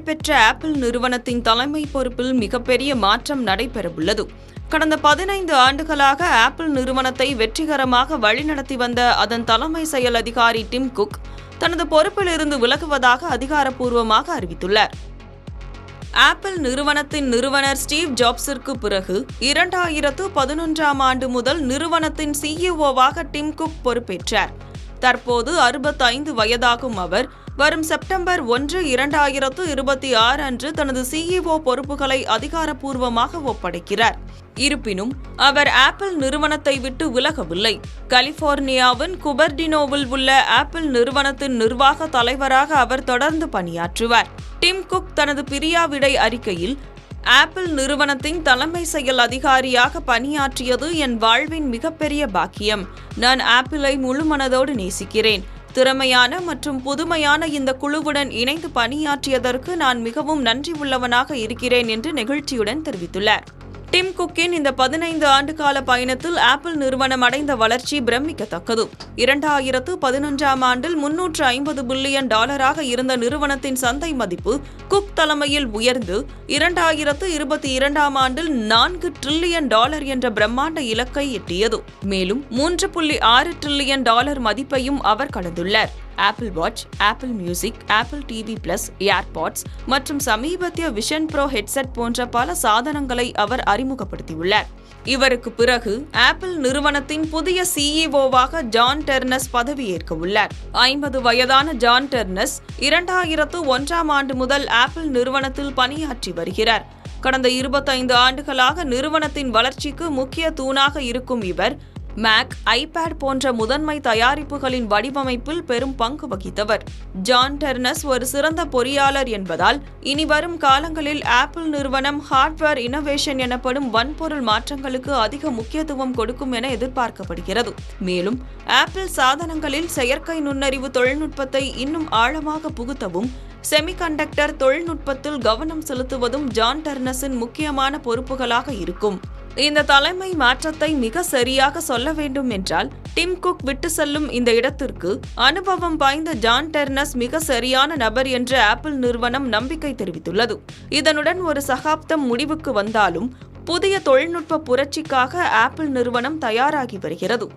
புகழ்பெற்ற ஆப்பிள் நிறுவனத்தின் தலைமை பொறுப்பில் மிகப்பெரிய மாற்றம் நடைபெறவுள்ளது. கடந்த 15 ஆண்டுகளாக ஆப்பிள் நிறுவனத்தை வெற்றிகரமாக வழிநடத்தி வந்த அதன் தலைமை செயல் அதிகாரி டிம் குக் தனது பொறுப்பிலிருந்து விலகுவதாக அதிகாரப்பூர்வமாக அறிவித்துள்ளார். ஆப்பிள் நிறுவனத்தின் நிறுவனர் ஸ்டீவ் ஜாப்ஸிற்கு பிறகு 2011ஆம் ஆண்டு முதல் நிறுவனத்தின் சிஇஓவாக டிம் குக் பொறுப்பேற்றார். தற்போது 65 வயதாகும் அவர் வரும் செப்டம்பர் 1, 2026 அன்று தனது சிஇஓ பொறுப்புகளை அதிகாரப்பூர்வமாக ஒப்படைக்கிறார். இருப்பினும் அவர் ஆப்பிள் நிறுவனத்தை விட்டு விலகவில்லை. கலிபோர்னியாவின் குபர்டினோவில் உள்ள ஆப்பிள் நிறுவனத்தின் நிர்வாக தலைவராக அவர் தொடர்ந்து பணியாற்றுவார். டிம் குக் தனது பிரியாவிடை அறிக்கையில், ஆப்பிள் நிறுவனத்தின் தலைமை செயல் அதிகாரியாக பணியாற்றியது என் வாழ்வின் மிகப்பெரிய பாக்கியம். நான் ஆப்பிளை முழுமனதோடு நேசிக்கிறேன். திறமையான மற்றும் புதுமையான இந்த குழுவுடன் இணைந்து பணியாற்றியதற்கு நான் மிகவும் நன்றி உள்ளவனாக இருக்கிறேன் என்று நெகிழ்ச்சியுடன் தெரிவித்துள்ளார். டிம் குக்கின் இந்த 15 ஆண்டுகால பயணத்தில் ஆப்பிள் நிறுவனம் அடைந்த வளர்ச்சி பிரமிக்கத்தக்கது. 2011ஆம் ஆண்டில் $350 பில்லியன் இருந்த நிறுவனத்தின் சந்தை மதிப்பு குக் தலைமையில் உயர்ந்து 2022ஆம் ஆண்டில் $4 டிரில்லியன் என்ற பிரம்மாண்ட இலக்கை எட்டியது. மேலும் $3.6 டிரில்லியன் மதிப்பையும் அவர் கடந்துள்ளார். Apple watch, Apple music, Apple TV plus, AirPods மற்றும் சமீபத்திய விஷன் ப்ரோ ஹெட்செட் போன்ற பல சாதனங்களை அவர் அறிமுகப்படுத்தியுள்ளார். இவருக்கு பிறகு ஆப்பிள் நிறுவனத்தின் புதிய சிஇஓவாக ஜான் டெர்னஸ் பதவியேற்க உள்ளார். 50 வயதான ஜான் டெர்னஸ் 2001ஆம் ஆண்டு முதல் ஆப்பிள் நிறுவனத்தில் பணியாற்றி வருகிறார். கடந்த 25 ஆண்டுகளாக நிறுவனத்தின் வளர்ச்சிக்கு முக்கிய தூணாக இருக்கும் இவர் மேக், ஐபேட் போன்ற முதன்மை தயாரிப்புகளின் வடிவமைப்பில் பெரும் பங்கு வகித்தவர். ஜான் டெர்னஸ் ஒரு சிறந்த பொறியாளர் என்பதால் இனிவரும் காலங்களில் ஆப்பிள் நிறுவனம் ஹார்ட்வேர் இனோவேஷன் எனப்படும் வன்பொருள் மாற்றங்களுக்கு அதிக முக்கியத்துவம் கொடுக்கும் என எதிர்பார்க்கப்படுகிறது. மேலும் ஆப்பிள் சாதனங்களில் செயற்கை நுண்ணறிவு தொழில்நுட்பத்தை இன்னும் ஆழமாக புகுத்தவும் செமிகண்டக்டர் தொழில்நுட்பத்தில் கவனம் செலுத்துவதும் ஜான் டெர்னஸின் முக்கியமான பொறுப்புகளாக இருக்கும். இந்த தலைமை மாற்றத்தை மிக சரியாக சொல்ல வேண்டும் என்றால், டிம் குக் விட்டு செல்லும் இந்த இடத்திற்கு அனுபவம் வாய்ந்த ஜான் டெர்னஸ் மிக சரியான நபர் என்று ஆப்பிள் நிறுவனம் நம்பிக்கை தெரிவித்துள்ளது. இதனுடன் ஒரு சகாப்தம் முடிவுக்கு வந்தாலும் புதிய தொழில்நுட்ப புரட்சிக்காக ஆப்பிள் நிறுவனம் தயாராகி வருகிறது.